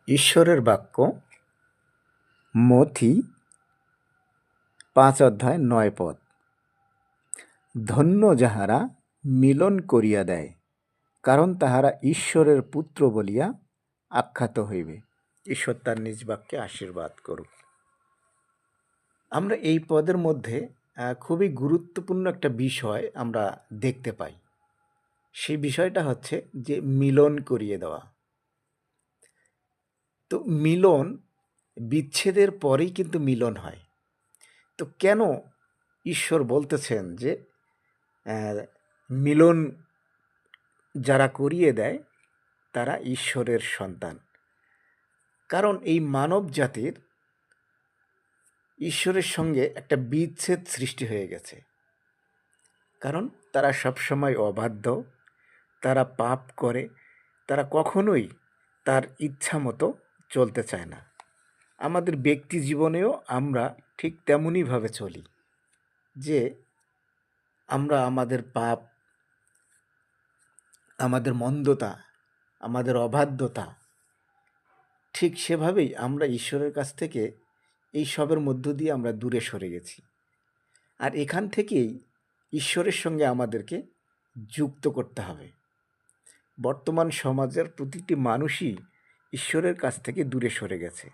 ঈশ্বরের বাক্য মথি 5 অধ্যায় 9 পদ। ধন্য যাহারা মিলন করিয়া দেয়, কারণ তাহারা ঈশ্বরের পুত্র বলিয়া আখ্যাত হইবে। ঈশ্বর তার নিজ বাক্যে আশীর্বাদ করুক। আমরা এই পদের মধ্যে খুবই গুরুত্বপূর্ণ একটা বিষয় আমরা দেখতে পাই। সেই বিষয়টা হচ্ছে যে মিলন করিয়ে দেওয়া। তো মিলন বিচ্ছেদের পরেই কিন্তু মিলন হয়। তো কেন ঈশ্বর বলতেছেন যে মিলন যারা করিয়ে দেয় তারা ঈশ্বরের সন্তান? কারণ এই মানব জাতির ঈশ্বরের সঙ্গে একটা বিচ্ছেদ সৃষ্টি হয়ে গেছে। কারণ তারা সবসময় অবাধ্য, তারা পাপ করে, তারা কখনোই তার ইচ্ছা মতো চলতে চায় না। আমাদের ব্যক্তি জীবনেও আমরা ঠিক তেমনইভাবে চলি, যে আমরা আমাদের পাপ, আমাদের মন্দতা, আমাদের অবাধ্যতা, ঠিক সেভাবেই আমরা ঈশ্বরের কাছ থেকে এই সবের মধ্য দিয়ে আমরা দূরে সরে গেছি। আর এখান থেকেই ঈশ্বরের সঙ্গে আমাদেরকে যুক্ত করতে হবে। বর্তমান সমাজের প্রতিটি মানুষই ঈশ্বরের কাছ থেকে দূরে সরে গেছে।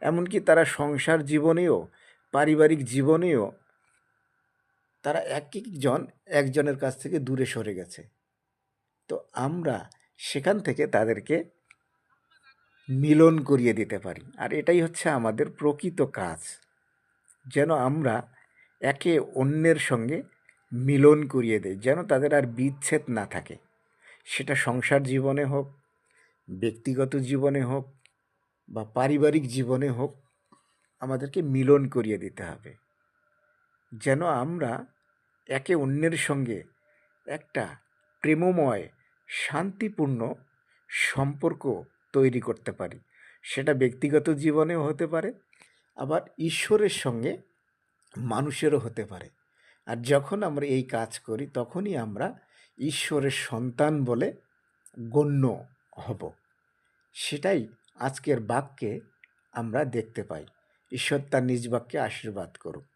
এমনকি তারা সংসার জীবনেও, পারিবারিক জীবনেও তারা একজন একজনের কাছ থেকে দূরে সরে গেছে। তো আমরা সেখান থেকে তাদেরকে মিলন করিয়ে দিতে পারি। আর এটাই হচ্ছে আমাদের প্রকৃত কাজ, যেন আমরা একে অন্যের সঙ্গে মিলন করিয়ে দেই, যেন তাদের আর বিচ্ছেদ না থাকে। সেটা সংসার জীবনে হোক, ব্যক্তিগত জীবনে হোক, বা পারিবারিক জীবনে হোক, আমাদেরকে মিলন করিয়ে দিতে হবে, যেন আমরা একে অন্যের সঙ্গে একটা প্রেমময়, শান্তিপূর্ণ সম্পর্ক তৈরি করতে পারি। সেটা ব্যক্তিগত জীবনেও হতে পারে, আবার ঈশ্বরের সঙ্গে মানুষেরও হতে পারে। আর যখন আমরা এই কাজ করি, তখনই আমরা ঈশ্বরের সন্তান বলে গণ্য হব। সেটাই আজকের বাক্যে আমরা দেখতে পাই। ঈশ্বর তার নিজ বাক্যে আশীর্বাদ করুক।